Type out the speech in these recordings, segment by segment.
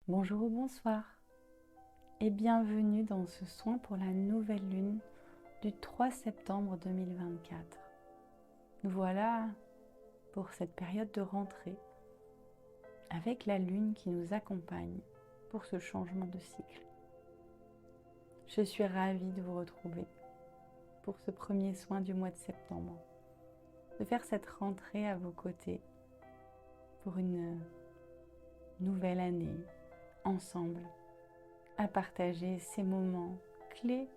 Bonjour ou bonsoir et bienvenue dans ce soin pour la nouvelle lune du 3 septembre 2024. Nous voilà pour cette période de rentrée avec la lune qui nous accompagne pour ce changement de cycle. Je suis ravie de vous retrouver pour ce premier soin du mois de septembre, de faire cette rentrée à vos côtés pour une nouvelle année ensemble, à partager ces moments clés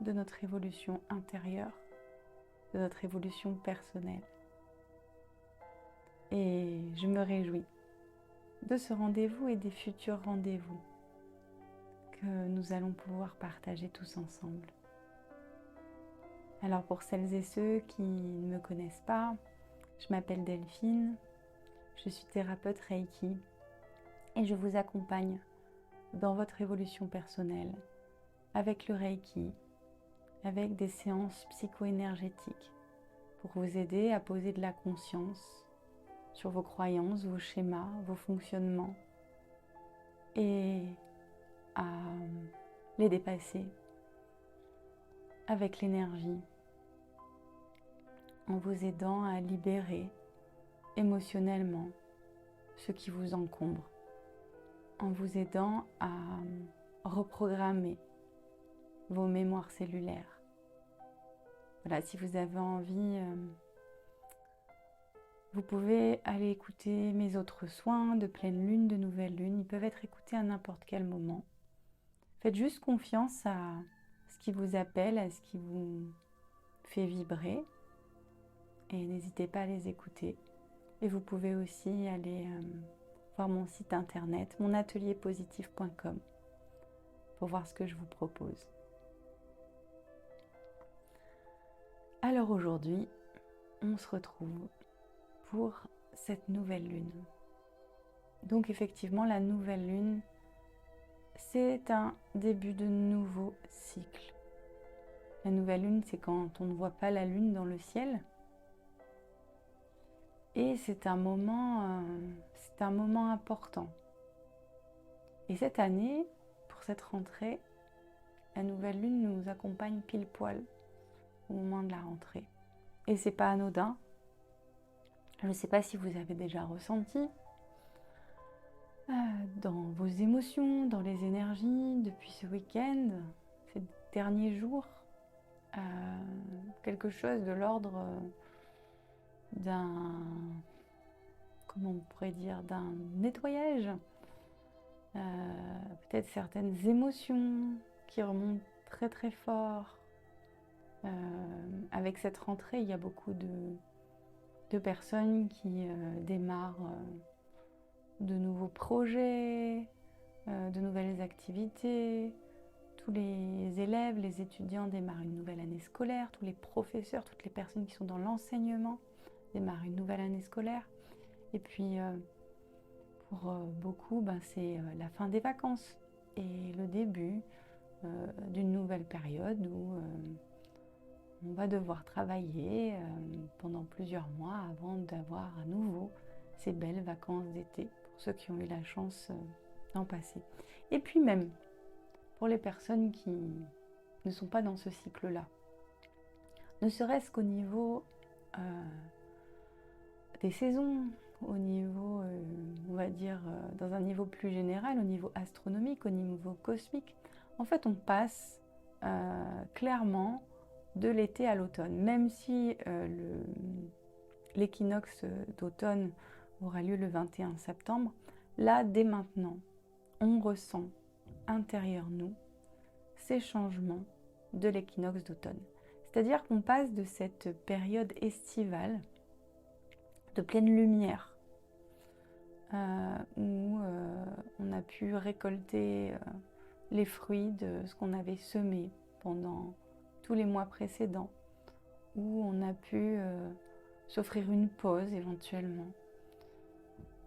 de notre évolution intérieure, de notre évolution personnelle. Et je me réjouis de ce rendez-vous et des futurs rendez-vous que nous allons pouvoir partager tous ensemble. Alors pour celles et ceux qui ne me connaissent pas, je m'appelle Delphine, je suis thérapeute Reiki et je vous accompagne dans votre évolution personnelle avec le Reiki, avec des séances psycho-énergétiques pour vous aider à poser de la conscience sur vos croyances, vos schémas, vos fonctionnements et à les dépasser avec l'énergie en vous aidant à libérer émotionnellement ce qui vous encombre, en vous aidant à reprogrammer vos mémoires cellulaires. Voilà, si vous avez envie, vous pouvez aller écouter mes autres soins de pleine lune, de nouvelle lune. Ils peuvent être écoutés à n'importe quel moment. Faites juste confiance à ce qui vous appelle, à ce qui vous fait vibrer. Et n'hésitez pas à les écouter. Et vous pouvez aussi aller voir mon site internet, monatelierpositif.com, pour voir ce que je vous propose. Alors aujourd'hui, on se retrouve pour cette nouvelle lune. Donc effectivement, la nouvelle lune, c'est un début de nouveau cycle. La nouvelle lune, c'est quand on ne voit pas la lune dans le ciel. Et c'est un moment important. Et cette année, pour cette rentrée, la nouvelle lune nous accompagne pile poil au moment de la rentrée. Et c'est pas anodin. Je ne sais pas si vous avez déjà ressenti dans vos émotions, dans les énergies, depuis ce week-end, ces derniers jours, quelque chose de l'ordre d'un, comment on pourrait dire, d'un nettoyage, peut-être certaines émotions qui remontent très très fort. Avec cette rentrée, il y a beaucoup de personnes qui démarrent de nouveaux projets, de nouvelles activités. Tous les élèves, les étudiants démarrent une nouvelle année scolaire. Tous les professeurs, toutes les personnes qui sont dans l'enseignement démarrent une nouvelle année scolaire. Et puis, pour beaucoup, c'est la fin des vacances et le début d'une nouvelle période où on va devoir travailler pendant plusieurs mois avant d'avoir à nouveau ces belles vacances d'été, pour ceux qui ont eu la chance d'en passer. Et puis même, pour les personnes qui ne sont pas dans ce cycle-là, ne serait-ce qu'au niveau des saisons, au niveau, on va dire, dans un niveau plus général, au niveau astronomique, au niveau cosmique, en fait, on passe clairement de l'été à l'automne, même si l'équinoxe d'automne aura lieu le 21 septembre, là, dès maintenant, on ressent intérieur nous ces changements de l'équinoxe d'automne. C'est-à-dire qu'on passe de cette période estivale de pleine lumière où on a pu récolter les fruits de ce qu'on avait semé pendant tous les mois précédents, où on a pu s'offrir une pause éventuellement,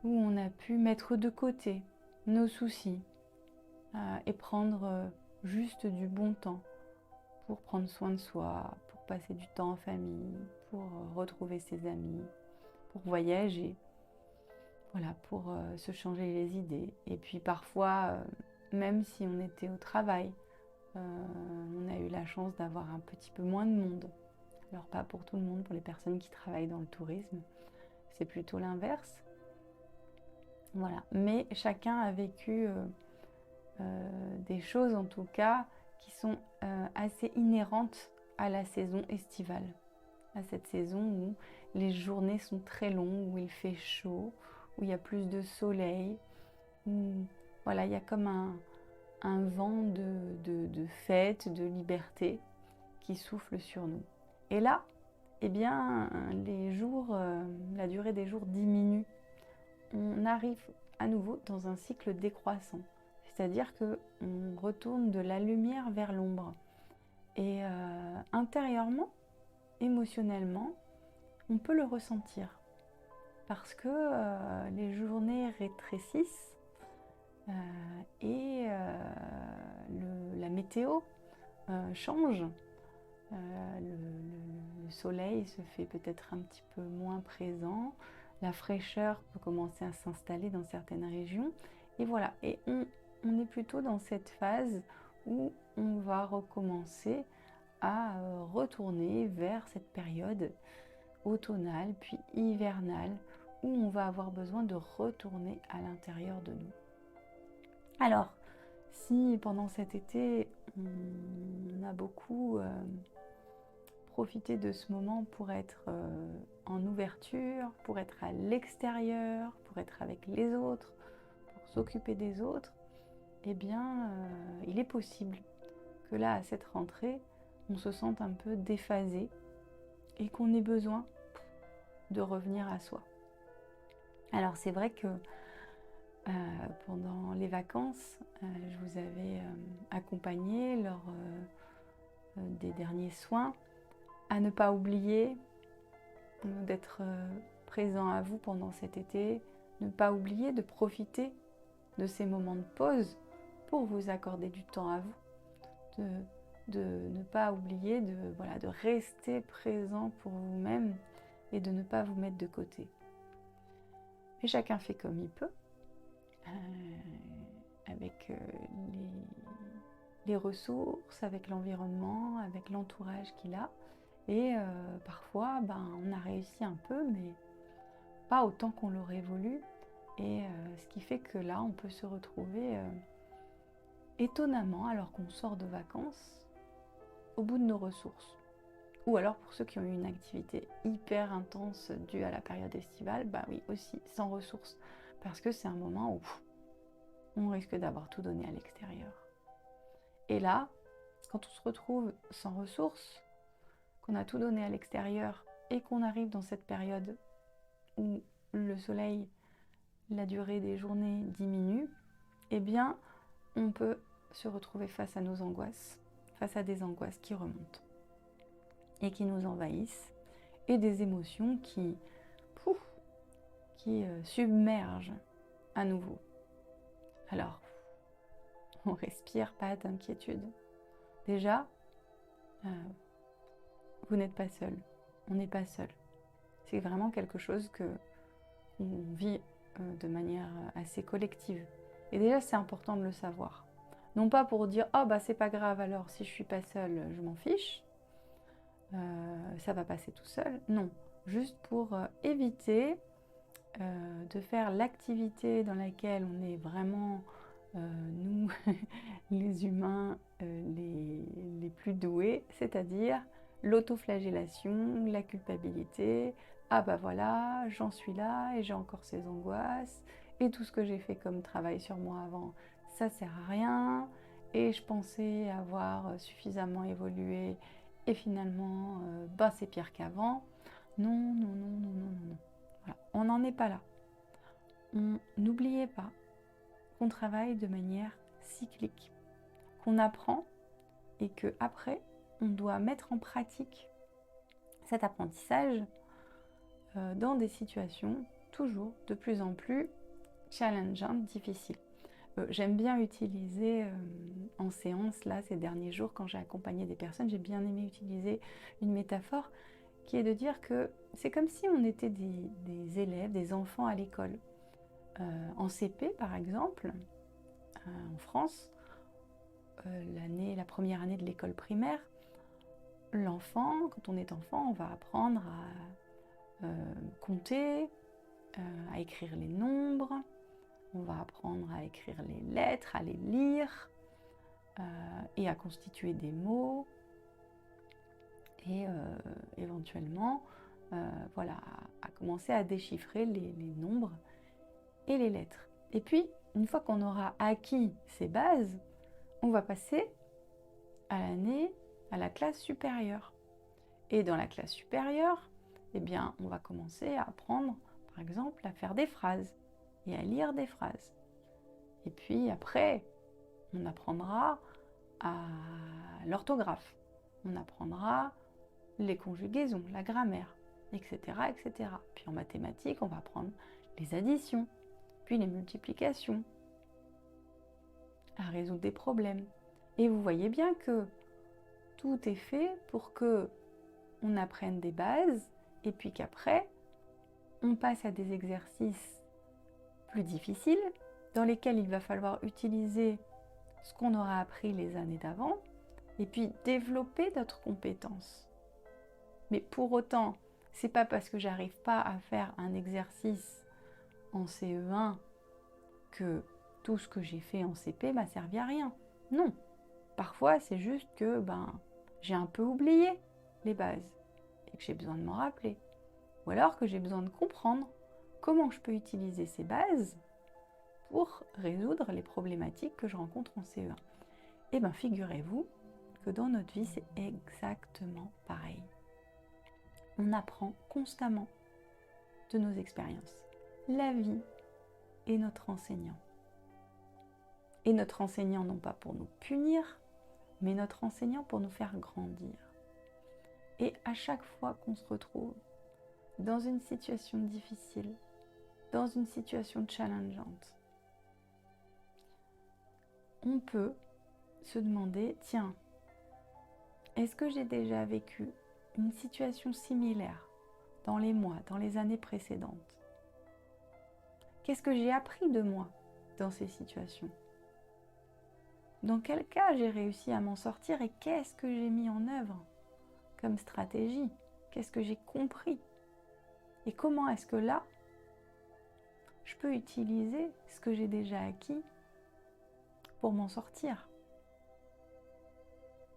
où on a pu mettre de côté nos soucis et prendre juste du bon temps pour prendre soin de soi, pour passer du temps en famille, pour retrouver ses amis, pour voyager. voilà, pour se changer les idées. Et puis parfois, même si on était au travail, on a eu la chance d'avoir un petit peu moins de monde. Alors pas pour tout le monde, pour les personnes qui travaillent dans le tourisme, c'est plutôt l'inverse. Voilà, mais chacun a vécu des choses en tout cas qui sont assez inhérentes à la saison estivale, à cette saison où les journées sont très longues, où il fait chaud, où il y a plus de soleil, où voilà, il y a comme un vent de fête, de liberté qui souffle sur nous. Et là, eh bien, les jours, la durée des jours diminue. On arrive à nouveau dans un cycle décroissant. C'est-à-dire qu'on retourne de la lumière vers l'ombre. Et intérieurement, émotionnellement, on peut le ressentir. Parce que les journées rétrécissent et la météo change. Le soleil se fait peut-être un petit peu moins présent. La fraîcheur peut commencer à s'installer dans certaines régions. Et voilà, et on est plutôt dans cette phase où on va recommencer à retourner vers cette période automnale puis hivernale où on va avoir besoin de retourner à l'intérieur de nous. Alors, si pendant cet été, on a beaucoup profité de ce moment pour être en ouverture, pour être à l'extérieur, pour être avec les autres, pour s'occuper des autres, eh bien, il est possible que là, à cette rentrée, on se sente un peu déphasé et qu'on ait besoin de revenir à soi. Alors, c'est vrai que pendant les vacances, je vous avais accompagné lors des derniers soins à ne pas oublier d'être présent à vous pendant cet été, ne pas oublier de profiter de ces moments de pause pour vous accorder du temps à vous, de ne pas oublier de rester présent pour vous-même et de ne pas vous mettre de côté. Mais chacun fait comme il peut, avec les ressources, avec l'environnement, avec l'entourage qu'il a. Et parfois, on a réussi un peu, mais pas autant qu'on l'aurait voulu. Et ce qui fait que là, on peut se retrouver étonnamment, alors qu'on sort de vacances, au bout de nos ressources. Ou alors pour ceux qui ont eu une activité hyper intense due à la période estivale, oui, aussi sans ressources. Parce que c'est un moment où on risque d'avoir tout donné à l'extérieur. Et là, quand on se retrouve sans ressources, qu'on a tout donné à l'extérieur et qu'on arrive dans cette période où le soleil, la durée des journées diminue, eh bien, on peut se retrouver face à nos angoisses, face à des angoisses qui remontent et qui nous envahissent, et des émotions qui submergent à nouveau. Alors, on respire, pas d'inquiétude. Déjà, vous n'êtes pas seul, on n'est pas seul. C'est vraiment quelque chose qu'on vit de manière assez collective. Et déjà, c'est important de le savoir. Non pas pour dire « Oh, c'est pas grave, alors si je suis pas seule, je m'en fiche. Ça va passer tout seul. » Non, juste pour éviter de faire l'activité dans laquelle on est vraiment, nous, les humains, les plus doués, c'est-à-dire l'autoflagellation, la culpabilité. Ah voilà, j'en suis là et j'ai encore ces angoisses et tout ce que j'ai fait comme travail sur moi avant, ça sert à rien et je pensais avoir suffisamment évolué et finalement, c'est pire qu'avant. Non, non, non, non, non, non. Voilà, on n'en est pas là. N'oubliez pas qu'on travaille de manière cyclique, qu'on apprend et qu'après, on doit mettre en pratique cet apprentissage dans des situations toujours de plus en plus challengeantes, difficiles. J'aime bien utiliser en séance, là, ces derniers jours, quand j'ai accompagné des personnes, j'ai bien aimé utiliser une métaphore qui est de dire que c'est comme si on était des élèves, des enfants à l'école. En CP, par exemple, en France, la première année de l'école primaire, l'enfant, quand on est enfant, on va apprendre à compter, à écrire les nombres, on va apprendre à écrire les lettres, à les lire, et à constituer des mots, et éventuellement, voilà, à commencer à déchiffrer les nombres et les lettres. Et puis, une fois qu'on aura acquis ces bases, on va passer à la classe supérieure. Et dans la classe supérieure, eh bien, on va commencer à apprendre, par exemple, à faire des phrases et à lire des phrases. Et puis après, on apprendra à l'orthographe, on apprendra les conjugaisons, la grammaire, etc., etc. Puis en mathématiques, on va apprendre les additions, puis les multiplications, à résoudre des problèmes. Et vous voyez bien que tout est fait pour que on apprenne des bases et puis qu'après, on passe à des exercices plus difficiles dans lesquels il va falloir utiliser ce qu'on aura appris les années d'avant et puis développer d'autres compétences. Mais pour autant, c'est pas parce que j'arrive pas à faire un exercice en CE1 que tout ce que j'ai fait en CP m'a servi à rien. Non. Parfois, c'est juste que j'ai un peu oublié les bases et que j'ai besoin de m'en rappeler. Ou alors que j'ai besoin de comprendre comment je peux utiliser ces bases pour résoudre les problématiques que je rencontre en CE1. Et bien, figurez-vous que dans notre vie, c'est exactement pareil. On apprend constamment de nos expériences. La vie est notre enseignant. Et notre enseignant, non pas pour nous punir, mais notre enseignant pour nous faire grandir. Et à chaque fois qu'on se retrouve dans une situation difficile, dans une situation challengeante, on peut se demander, tiens, est-ce que j'ai déjà vécu une situation similaire dans les mois, dans les années précédentes? Qu'est-ce que j'ai appris de moi dans ces situations? Dans quel cas j'ai réussi à m'en sortir et qu'est-ce que j'ai mis en œuvre comme stratégie? Qu'est-ce que j'ai compris? Et comment est-ce que là, je peux utiliser ce que j'ai déjà acquis pour m'en sortir?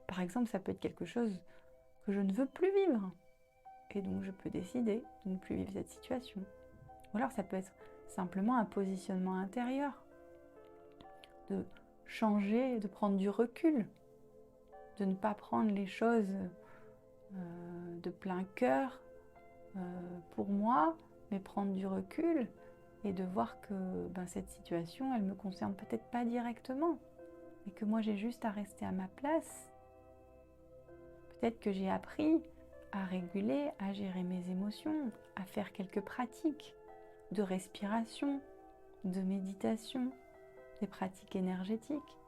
Par exemple, ça peut être quelque chose que je ne veux plus vivre. Et donc, je peux décider de ne plus vivre cette situation. Ou alors, ça peut être simplement un positionnement intérieur. De changer, de prendre du recul. De ne pas prendre les choses de plein cœur pour moi, mais prendre du recul et de voir que cette situation, elle ne me concerne peut-être pas directement. Et que moi, j'ai juste à rester à ma place. Peut-être que j'ai appris à réguler, à gérer mes émotions, à faire quelques pratiques de respiration, de méditation, des pratiques énergétiques.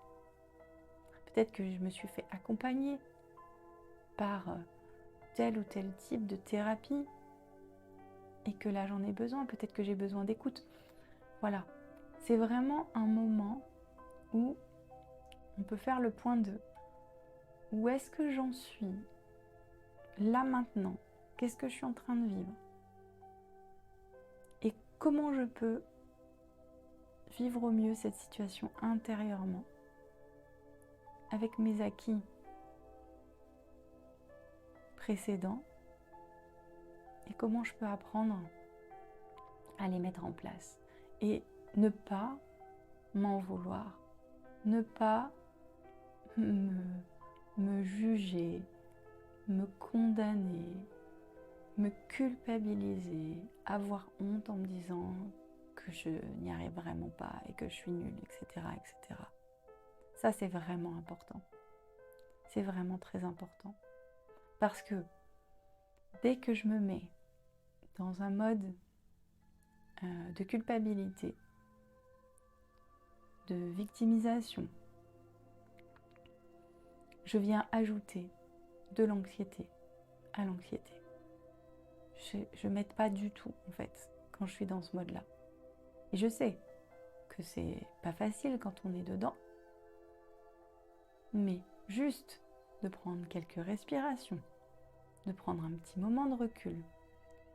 Peut-être que je me suis fait accompagner par tel ou tel type de thérapie et que là j'en ai besoin. Peut-être que j'ai besoin d'écoute. Voilà, c'est vraiment un moment où on peut faire le point de où est-ce que j'en suis là maintenant? Qu'est-ce que je suis en train de vivre? Et comment je peux vivre au mieux cette situation intérieurement avec mes acquis précédents et comment je peux apprendre à les mettre en place et ne pas m'en vouloir, ne pas me juger, me condamner, me culpabiliser, avoir honte en me disant que je n'y arrive vraiment pas et que je suis nulle, etc., etc. Ça, c'est vraiment important. C'est vraiment très important. Parce que dès que je me mets dans un mode de culpabilité, de victimisation, je viens ajouter de l'anxiété à l'anxiété. Je ne m'aide pas du tout, en fait, quand je suis dans ce mode-là. Et je sais que c'est pas facile quand on est dedans, mais juste de prendre quelques respirations, de prendre un petit moment de recul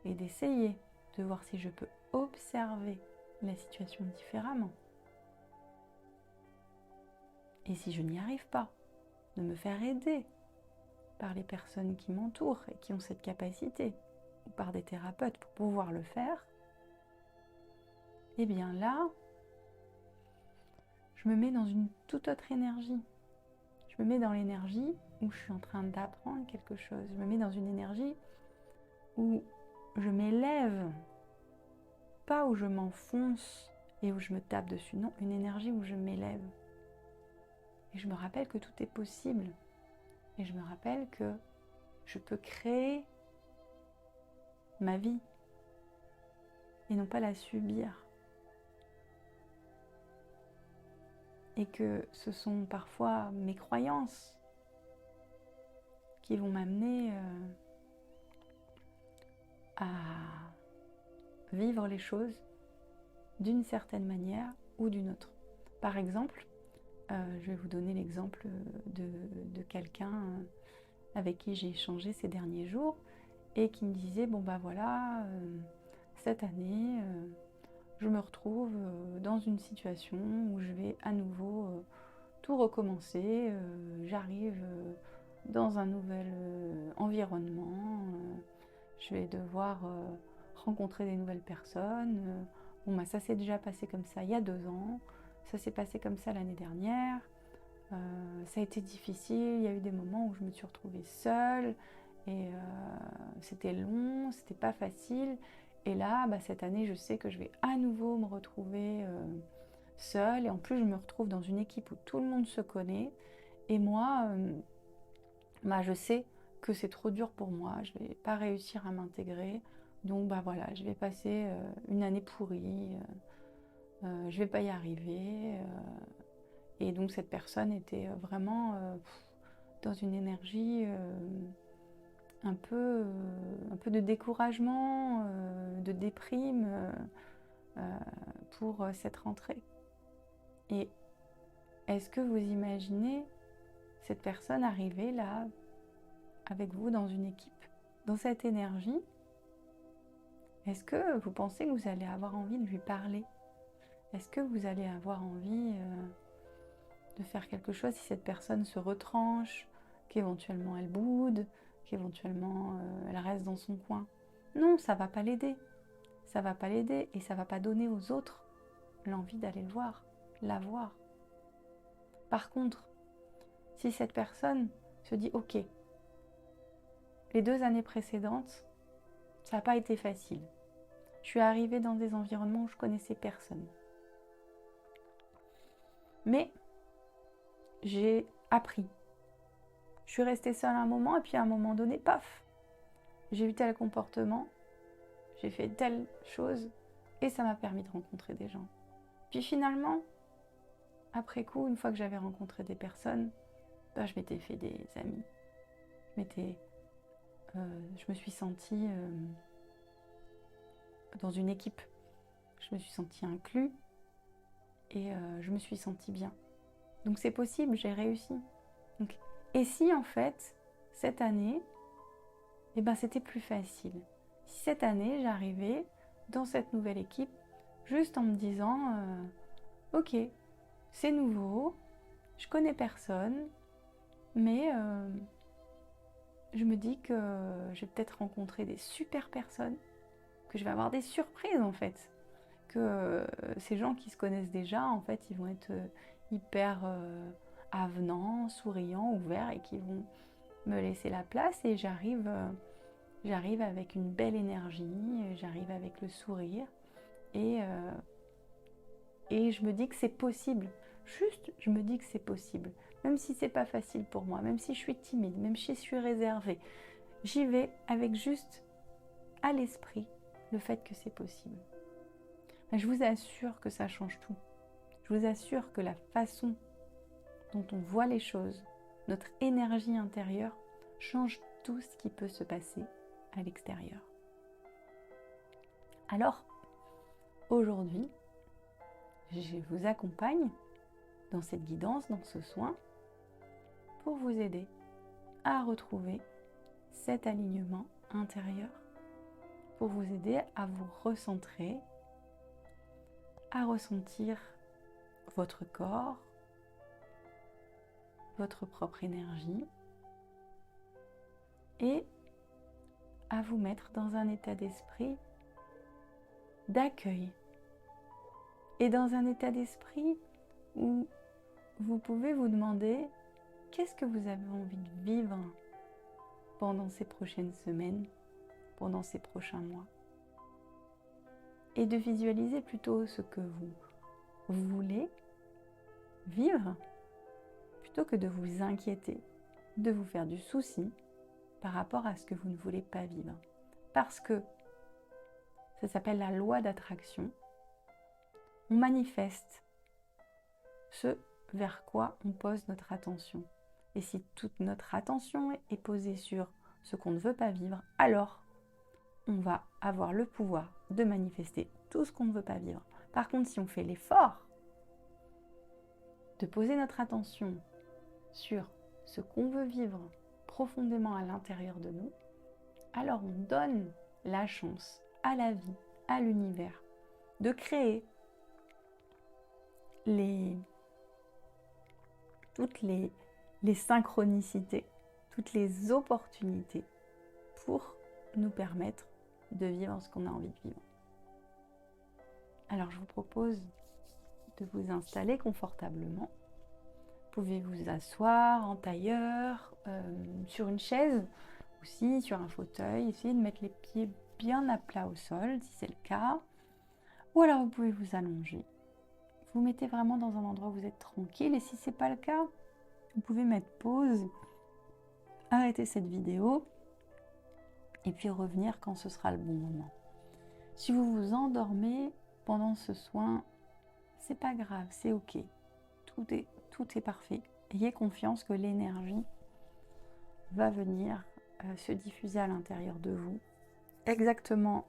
et d'essayer de voir si je peux observer la situation différemment. Et si je n'y arrive pas, de me faire aider par les personnes qui m'entourent et qui ont cette capacité, ou par des thérapeutes pour pouvoir le faire, et bien là, je me mets dans une toute autre énergie. Je me mets dans l'énergie où je suis en train d'apprendre quelque chose. Je me mets dans une énergie où je m'élève, pas où je m'enfonce et où je me tape dessus. Non, une énergie où je m'élève. Et je me rappelle que tout est possible. Et je me rappelle que je peux créer ma vie et non pas la subir. Et que ce sont parfois mes croyances qui vont m'amener à vivre les choses d'une certaine manière ou d'une autre. Par exemple, je vais vous donner l'exemple de quelqu'un avec qui j'ai échangé ces derniers jours et qui me disait, bon bah voilà, cette année, je me retrouve dans une situation où je vais à nouveau tout recommencer, j'arrive dans un nouvel environnement, je vais devoir rencontrer des nouvelles personnes, bon bah ça s'est déjà passé comme ça il y a 2 ans, ça s'est passé comme ça l'année dernière, ça a été difficile, il y a eu des moments où je me suis retrouvée seule, et c'était long, c'était pas facile, et là, cette année, je sais que je vais à nouveau me retrouver seule, et en plus je me retrouve dans une équipe où tout le monde se connaît, et moi, je sais que c'est trop dur pour moi, je vais pas réussir à m'intégrer, donc voilà, je vais passer une année pourrie, je vais pas y arriver, et donc cette personne était vraiment dans une énergie un peu de découragement, de déprime pour cette rentrée. Et est-ce que vous imaginez cette personne arriver là avec vous dans une équipe, dans cette énergie? Est-ce que vous pensez que vous allez avoir envie de lui parler? Est-ce que vous allez avoir envie de faire quelque chose si cette personne se retranche, qu'éventuellement elle boude, qu'éventuellement elle reste dans son coin? Non, ça va pas l'aider. Ça va pas l'aider et ça va pas donner aux autres l'envie d'aller le voir, la voir. Par contre, si cette personne se dit ok, les 2 années précédentes, ça n'a pas été facile. Je suis arrivée dans des environnements où je connaissais personne. Mais j'ai appris. Je suis restée seule un moment et puis à un moment donné, paf, j'ai eu tel comportement, j'ai fait telle chose et ça m'a permis de rencontrer des gens. Puis finalement, après coup, une fois que j'avais rencontré des personnes, je m'étais fait des amis. Je me suis sentie dans une équipe. Je me suis sentie inclus et je me suis sentie bien. Donc c'est possible, j'ai réussi. Donc, et si en fait, cette année, c'était plus facile. Si cette année, j'arrivais dans cette nouvelle équipe juste en me disant ok, c'est nouveau, je connais personne, mais je me dis que je vais peut-être rencontrer des super personnes, que je vais avoir des surprises en fait, que ces gens qui se connaissent déjà, en fait, ils vont être hyper avenants, souriants, ouverts et qui vont me laisser la place et j'arrive avec une belle énergie, j'arrive avec le sourire et je me dis que c'est possible. Juste, je me dis que c'est possible. Même si c'est pas facile pour moi, même si je suis timide, même si je suis réservée, j'y vais avec juste à l'esprit le fait que c'est possible. Je vous assure que ça change tout. Je vous assure que la façon dont on voit les choses, notre énergie intérieure, change tout ce qui peut se passer à l'extérieur. Alors, aujourd'hui, je vous accompagne dans cette guidance, dans ce soin, pour vous aider à retrouver cet alignement intérieur, pour vous aider à vous recentrer, à ressentir votre corps, votre propre énergie et à vous mettre dans un état d'esprit d'accueil et dans un état d'esprit où vous pouvez vous demander qu'est-ce que vous avez envie de vivre pendant ces prochaines semaines, pendant ces prochains mois, et de visualiser plutôt ce que vous voulez vivre plutôt que de vous inquiéter, de vous faire du souci par rapport à ce que vous ne voulez pas vivre. Parce que ça s'appelle la loi d'attraction. On manifeste ce vers quoi on pose notre attention. Et si toute notre attention est posée sur ce qu'on ne veut pas vivre, alors on va avoir le pouvoir de manifester tout ce qu'on ne veut pas vivre. Par contre, si on fait l'effort de poser notre attention sur ce qu'on veut vivre profondément à l'intérieur de nous, alors on donne la chance à la vie, à l'univers, de créer toutes les synchronicités, toutes les opportunités pour nous permettre de vivre ce qu'on a envie de vivre. Alors je vous propose de vous installer confortablement. Vous pouvez vous asseoir en tailleur, sur une chaise, aussi sur un fauteuil. Essayez de mettre les pieds bien à plat au sol si c'est le cas. Ou alors vous pouvez vous allonger. Vous mettez vraiment dans un endroit où vous êtes tranquille. Et si ce n'est pas le cas, vous pouvez mettre pause, arrêter cette vidéo et puis revenir quand ce sera le bon moment. Si vous vous endormez pendant ce soin, c'est pas grave, c'est ok. Tout est parfait. Ayez confiance que l'énergie va venir se diffuser à l'intérieur de vous, exactement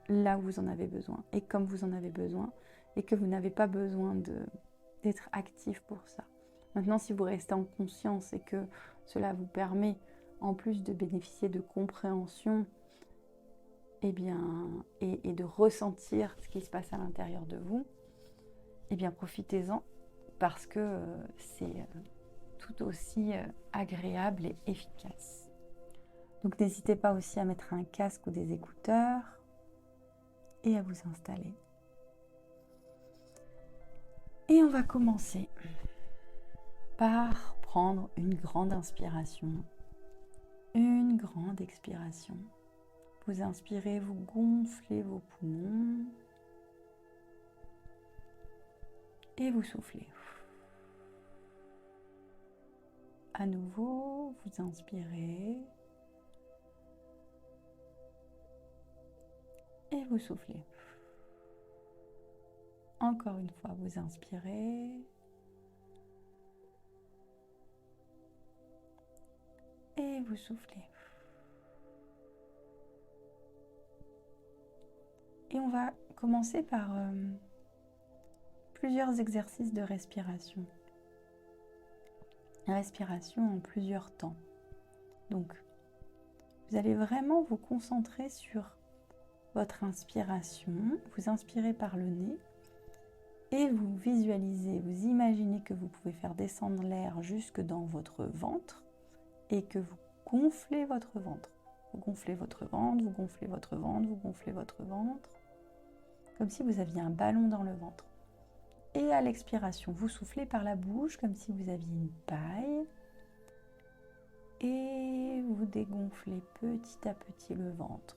là où vous en avez besoin et comme vous en avez besoin, et que vous n'avez pas besoin d'être actif pour ça. Maintenant, si vous restez en conscience et que cela vous permet, en plus de bénéficier de compréhension, et de ressentir ce qui se passe à l'intérieur de vous, profitez-en parce que c'est tout aussi agréable et efficace. Donc n'hésitez pas aussi à mettre un casque ou des écouteurs et à vous installer. Et on va commencer par prendre une grande inspiration, une grande expiration. Vous inspirez, vous gonflez vos poumons et vous soufflez. À nouveau, vous inspirez et vous soufflez. Encore une fois, vous inspirez et vous soufflez. Et on va commencer par plusieurs exercices de respiration. Respiration en plusieurs temps. Donc, vous allez vraiment vous concentrer sur votre inspiration. Vous inspirez par le nez et vous visualisez, vous imaginez que vous pouvez faire descendre l'air jusque dans votre ventre et que vous gonflez votre ventre. Vous gonflez votre ventre, vous gonflez votre ventre, vous gonflez votre ventre, comme si vous aviez un ballon dans le ventre. Et à l'expiration, vous soufflez par la bouche comme si vous aviez une paille. Et vous dégonflez petit à petit le ventre.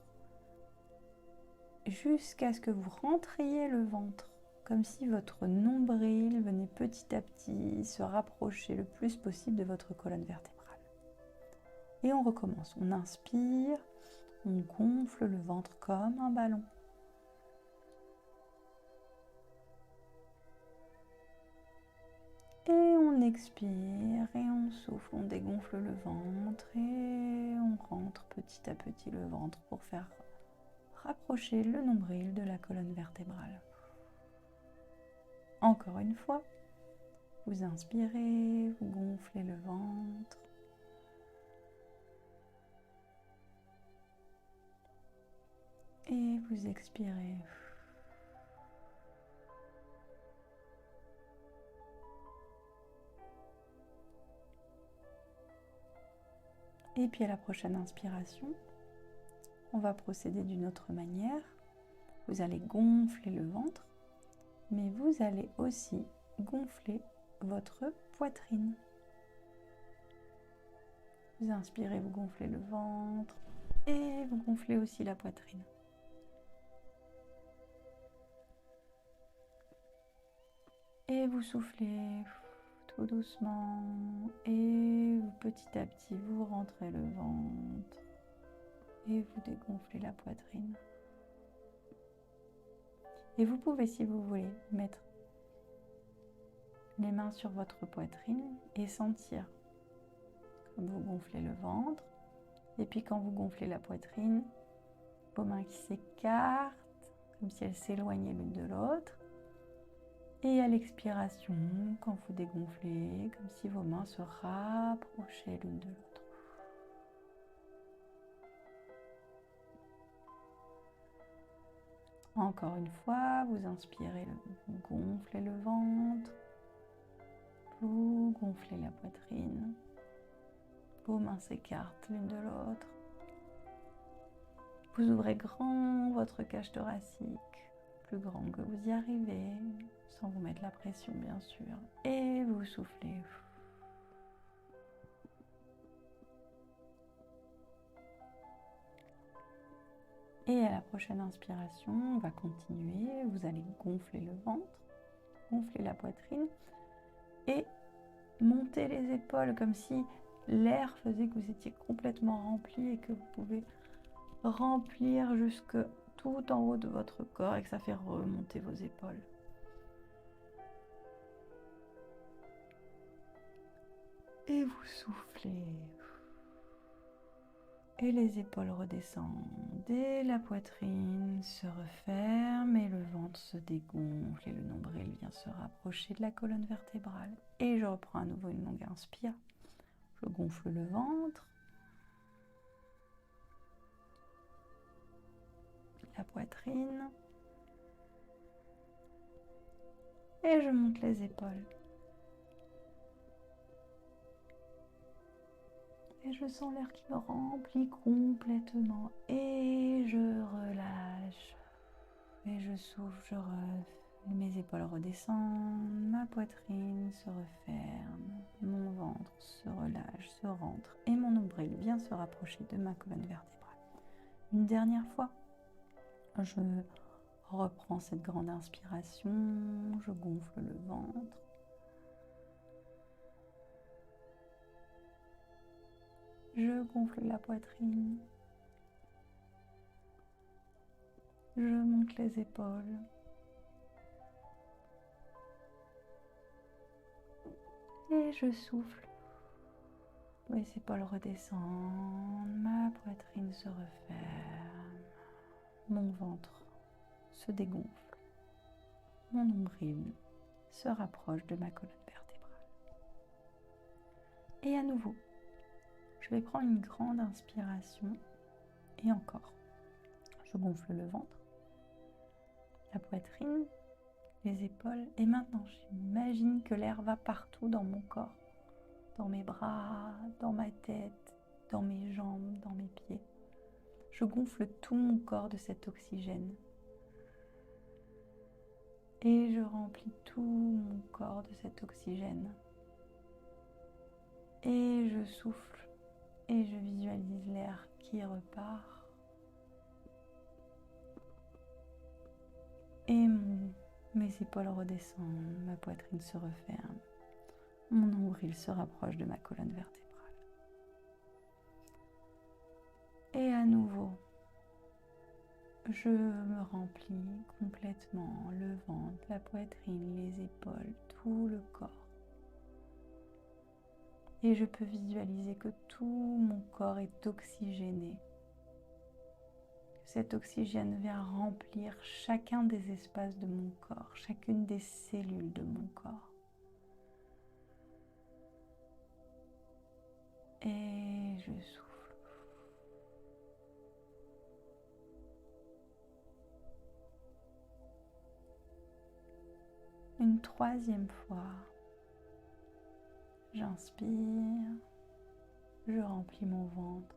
Jusqu'à ce que vous rentriez le ventre. Comme si votre nombril venait petit à petit se rapprocher le plus possible de votre colonne vertébrale. Et on recommence. On inspire, on gonfle le ventre comme un ballon. Et on expire et on souffle, on dégonfle le ventre et on rentre petit à petit le ventre pour faire rapprocher le nombril de la colonne vertébrale. Encore une fois, vous inspirez, vous gonflez le ventre. Et vous expirez. Et puis à la prochaine inspiration, on va procéder d'une autre manière. Vous allez gonfler le ventre, mais vous allez aussi gonfler votre poitrine. Vous inspirez, vous gonflez le ventre et vous gonflez aussi la poitrine. Et vous soufflez tout doucement et petit à petit vous rentrez le ventre et vous dégonflez la poitrine. Et vous pouvez, si vous voulez, mettre les mains sur votre poitrine et sentir comme vous gonflez le ventre. Et puis quand vous gonflez la poitrine, vos mains qui s'écartent, comme si elles s'éloignaient l'une de l'autre. Et à l'expiration, quand vous dégonflez, comme si vos mains se rapprochaient l'une de l'autre. Encore une fois, vous inspirez, vous gonflez le ventre, vous gonflez la poitrine, vos mains s'écartent l'une de l'autre. Vous ouvrez grand votre cage thoracique, plus grand que vous y arrivez, sans vous mettre la pression bien sûr, et vous soufflez. Et à la prochaine inspiration, on va continuer. Vous allez gonfler le ventre, gonfler la poitrine et monter les épaules comme si l'air faisait que vous étiez complètement rempli et que vous pouvez remplir jusque tout en haut de votre corps et que ça fait remonter vos épaules. Et vous soufflez. Et les épaules redescendent et la poitrine se referme et le ventre se dégonfle et le nombril vient se rapprocher de la colonne vertébrale. Et je reprends à nouveau une longue inspire. Je gonfle le ventre, la poitrine et je monte les épaules. Et je sens l'air qui me remplit complètement. Et je relâche. Et je souffle, je refais. Mes épaules redescendent, ma poitrine se referme, mon ventre se relâche, se rentre. Et mon nombril vient se rapprocher de ma colonne vertébrale. Une dernière fois, je reprends cette grande inspiration, je gonfle le ventre. Je gonfle la poitrine. Je monte les épaules. Et je souffle. Mes épaules redescendent. Ma poitrine se referme. Mon ventre se dégonfle. Mon nombril se rapproche de ma colonne vertébrale. Et à nouveau, je vais prendre une grande inspiration. Et encore. Je gonfle le ventre, la poitrine, les épaules. Et maintenant, j'imagine que l'air va partout dans mon corps. Dans mes bras, dans ma tête, dans mes jambes, dans mes pieds. Je gonfle tout mon corps de cet oxygène. Et je remplis tout mon corps de cet oxygène. Et je souffle et je visualise l'air qui repart. Et mes épaules redescendent, ma poitrine se referme. Mon nombril se rapproche de ma colonne vertébrale. Et à nouveau, je me remplis complètement le ventre, la poitrine, les épaules, tout le corps. Et je peux visualiser que tout mon corps est oxygéné. cet oxygène vient remplir chacun des espaces de mon corps, chacune des cellules de mon corps. Et je souffle. Une troisième fois, j'inspire, je remplis mon ventre,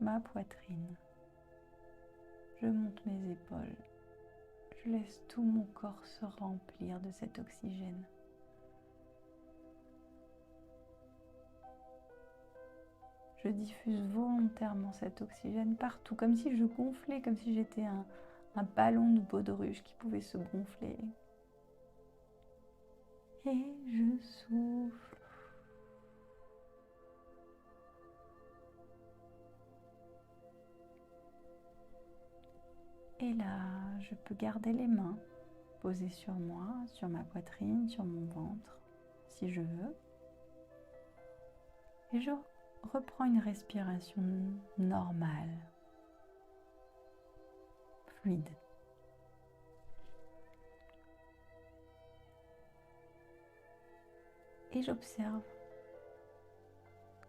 ma poitrine, je monte mes épaules, je laisse tout mon corps se remplir de cet oxygène. Je diffuse volontairement cet oxygène partout, comme si je gonflais, comme si j'étais un ballon de baudruche qui pouvait se gonfler. Et je souffle. Et là, je peux garder les mains posées sur moi, sur ma poitrine, sur mon ventre, si je veux. Et je reprends une respiration normale, fluide. Et j'observe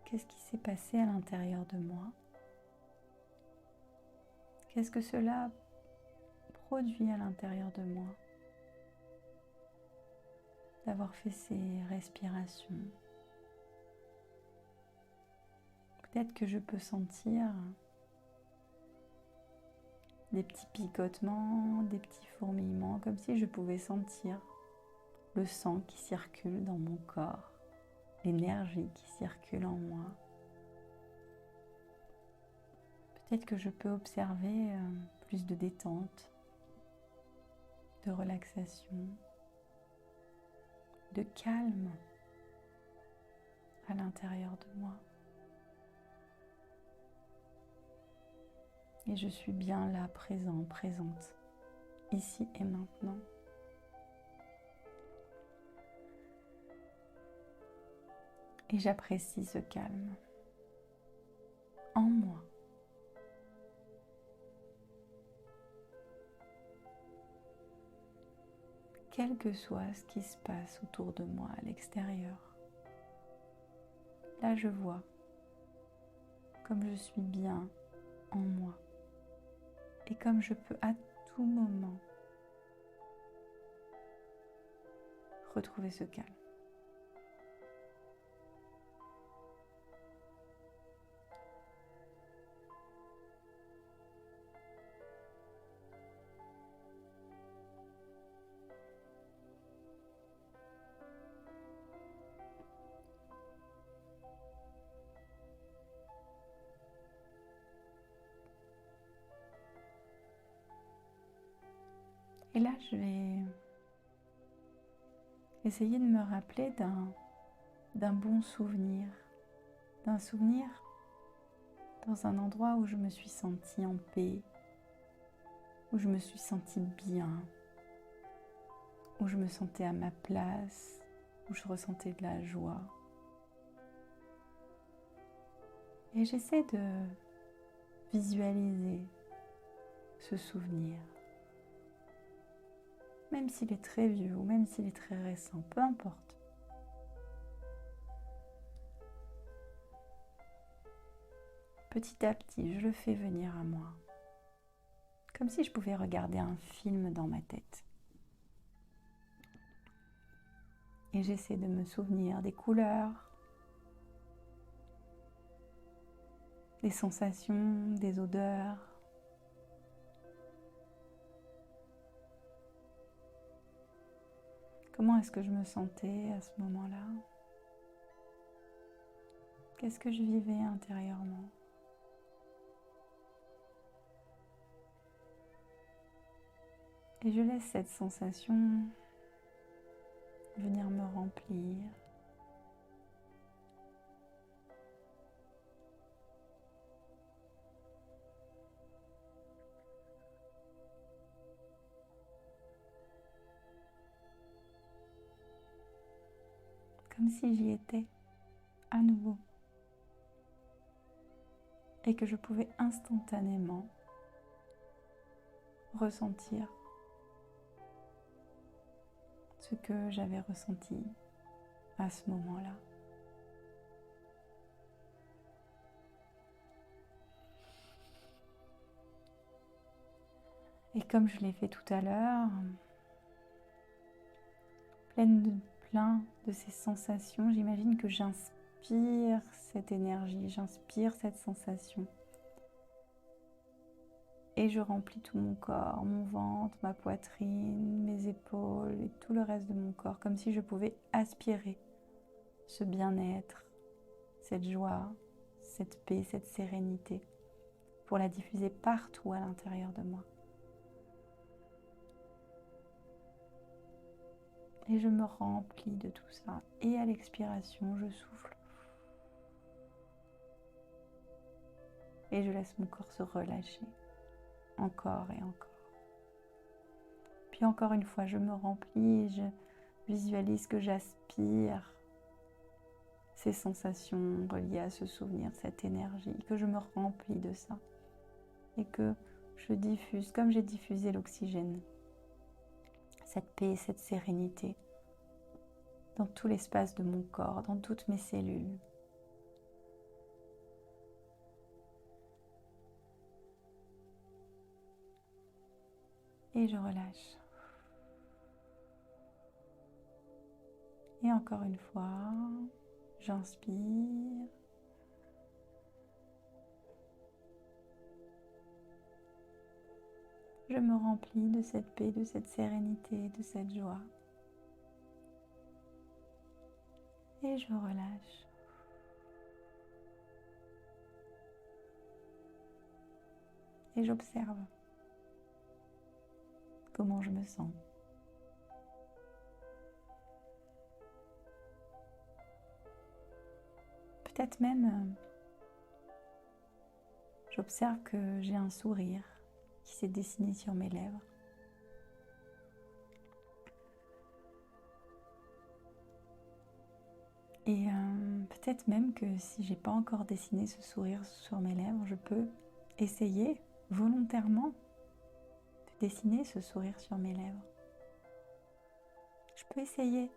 qu'est-ce qui s'est passé à l'intérieur de moi. Qu'est-ce que cela produit à l'intérieur de moi d'avoir fait ces respirations. Peut-être que je peux sentir des petits picotements, des petits fourmillements, comme si je pouvais sentir le sang qui circule dans mon corps, l'énergie qui circule en moi. Peut-être que je peux observer plus de détente, de relaxation, de calme à l'intérieur de moi. Et je suis bien là, présent, présente, ici et maintenant. Et j'apprécie ce calme en moi. Quel que soit ce qui se passe autour de moi à l'extérieur. Là, je vois comme je suis bien en moi et comme je peux à tout moment retrouver ce calme. Et là, je vais essayer de me rappeler d'un bon souvenir, d'un souvenir dans un endroit où je me suis sentie en paix, où je me suis sentie bien, où je me sentais à ma place, où je ressentais de la joie. Et j'essaie de visualiser ce souvenir. Même s'il est très vieux ou même s'il est très récent, peu importe. Petit à petit, je le fais venir à moi. Comme si je pouvais regarder un film dans ma tête. Et j'essaie de me souvenir des couleurs, des sensations, des odeurs. Comment est-ce que je me sentais à ce moment-là? Qu'est-ce que je vivais intérieurement? Et je laisse cette sensation venir me remplir. Comme si j'y étais à nouveau. Et que je pouvais instantanément ressentir ce que j'avais ressenti à ce moment-là. Et comme je l'ai fait tout à l'heure, plein de ces sensations, j'imagine que j'inspire cette énergie, j'inspire cette sensation. Et je remplis tout mon corps, mon ventre, ma poitrine, mes épaules et tout le reste de mon corps, comme si je pouvais aspirer ce bien-être, cette joie, cette paix, cette sérénité, pour la diffuser partout à l'intérieur de moi. Et je me remplis de tout ça. Et à l'expiration, je souffle. Et je laisse mon corps se relâcher. Encore et encore. Puis encore une fois, je me remplis et je visualise que j'aspire ces sensations reliées à ce souvenir, cette énergie, que je me remplis de ça. Et que je diffuse, comme j'ai diffusé l'oxygène, cette paix, cette sérénité dans tout l'espace de mon corps, dans toutes mes cellules. Et je relâche. Et encore une fois, j'inspire. Je me remplis de cette paix, de cette sérénité, de cette joie. Et je relâche. Et j'observe comment je me sens. Peut-être même, j'observe que j'ai un sourire qui s'est dessiné sur mes lèvres. Et peut-être même que si j'ai pas encore dessiné ce sourire sur mes lèvres, je peux essayer volontairement de dessiner ce sourire sur mes lèvres. Je peux essayer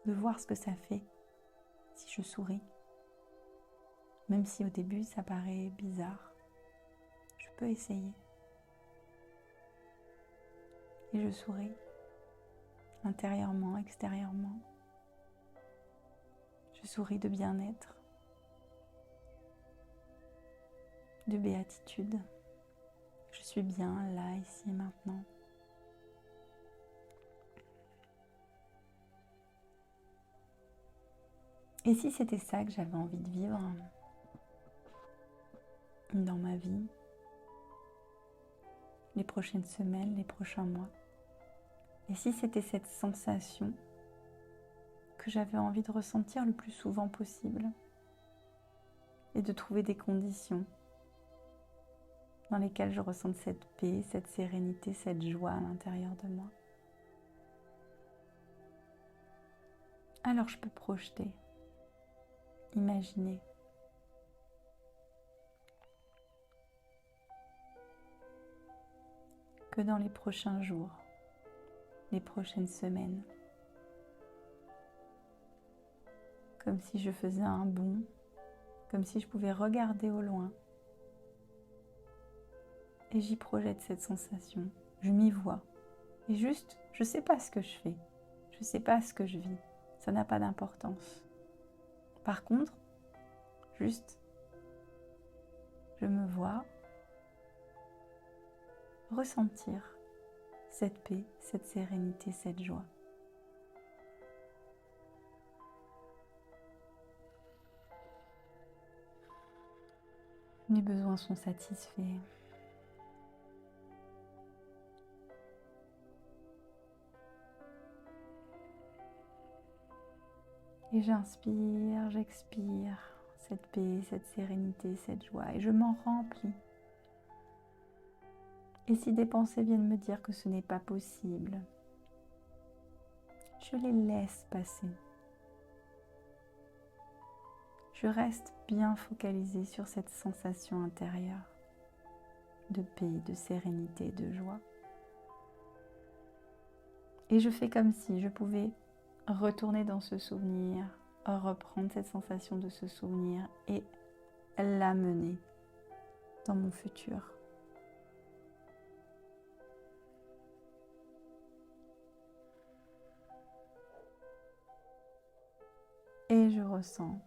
de voir ce que ça fait si je souris. Même si au début ça paraît bizarre, je peux essayer. Et je souris, intérieurement, extérieurement. Je souris de bien-être, de béatitude. Je suis bien là, ici et maintenant. Et si c'était ça que j'avais envie de vivre dans ma vie, les prochaines semaines, les prochains mois, et si c'était cette sensation que j'avais envie de ressentir le plus souvent possible et de trouver des conditions dans lesquelles je ressente cette paix, cette sérénité, cette joie à l'intérieur de moi. Alors je peux projeter, imaginer. Que dans les prochains jours, les prochaines semaines, comme si je faisais un bond, comme si je pouvais regarder au loin. Et j'y projette cette sensation, je m'y vois. Et juste, je ne sais pas ce que je fais, je ne sais pas ce que je vis, ça n'a pas d'importance. Par contre, juste, je me vois ressentir cette paix, cette sérénité, cette joie. Mes besoins sont satisfaits. Et j'inspire, j'expire cette paix, cette sérénité, cette joie. Et je m'en remplis. Et si des pensées viennent me dire que ce n'est pas possible, je les laisse passer. Je reste bien focalisée sur cette sensation intérieure. de paix, de sérénité, de joie. Et je fais comme si je pouvais retourner dans ce souvenir, reprendre cette sensation de ce souvenir et l'amener dans mon futur. Et je ressens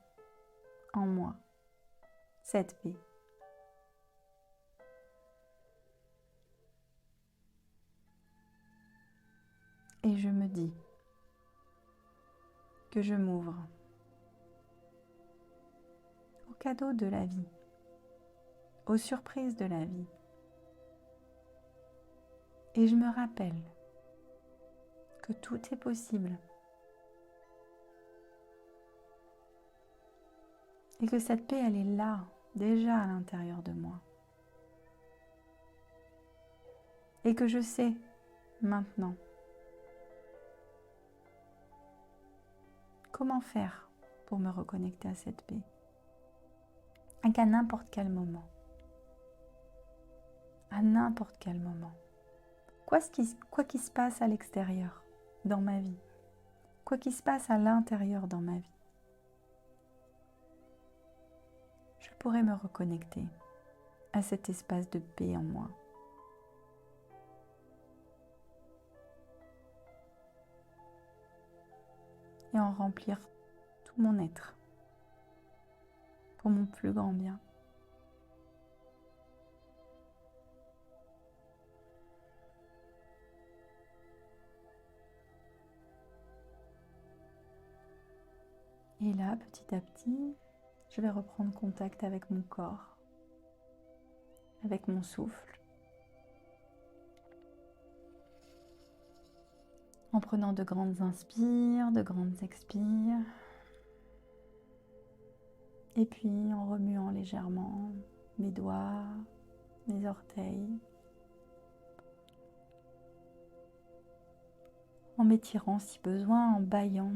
en moi cette paix. Et je me dis que je m'ouvre au cadeau de la vie, aux surprises de la vie. Et je me rappelle que tout est possible. Et que cette paix, elle est là, déjà à l'intérieur de moi. Et que je sais, maintenant, comment faire pour me reconnecter à cette paix. Et qu'à n'importe quel moment, à n'importe quel moment, quoi qu'il se passe à l'extérieur, dans ma vie, quoi qu'il se passe à l'intérieur dans ma vie, je pourrais me reconnecter à cet espace de paix en moi. Et en remplir tout mon être pour mon plus grand bien. Et là, petit à petit, je vais reprendre contact avec mon corps, avec mon souffle, en prenant de grandes inspires, de grandes expires, et puis en remuant légèrement mes doigts, mes orteils, en m'étirant si besoin, en bâillant.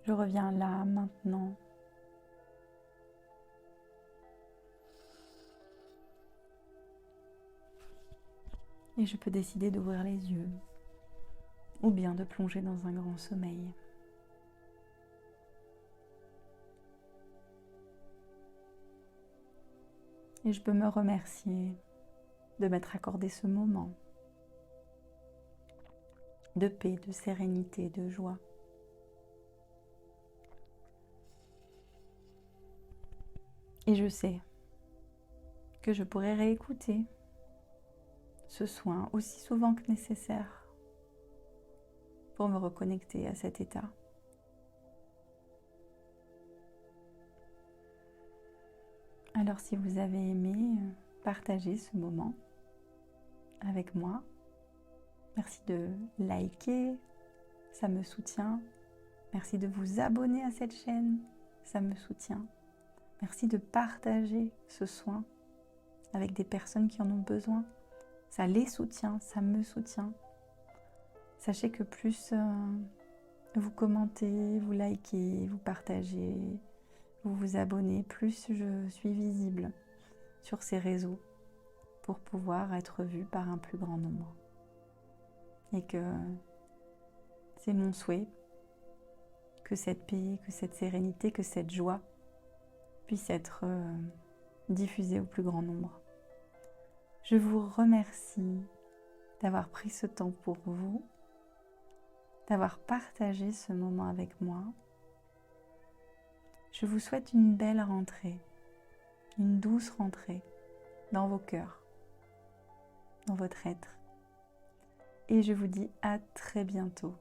Je reviens là, maintenant. Et je peux décider d'ouvrir les yeux ou bien de plonger dans un grand sommeil. Et je peux me remercier de m'être accordé ce moment de paix, de sérénité, de joie. Et je sais que je pourrai réécouter ce soin aussi souvent que nécessaire pour me reconnecter à cet état. Alors si vous avez aimé partager ce moment avec moi, merci de liker, ça me soutient. Merci de vous abonner à cette chaîne, ça me soutient. Merci de partager ce soin avec des personnes qui en ont besoin. Ça les soutient, ça me soutient. Sachez que plus vous commentez, vous likez, vous partagez, vous vous abonnez, plus je suis visible sur ces réseaux pour pouvoir être vue par un plus grand nombre. Et que c'est mon souhait que cette paix, que cette sérénité, que cette joie puisse être diffusée au plus grand nombre. Je vous remercie d'avoir pris ce temps pour vous, d'avoir partagé ce moment avec moi. Je vous souhaite une belle rentrée, une douce rentrée dans vos cœurs, dans votre être. Et je vous dis à très bientôt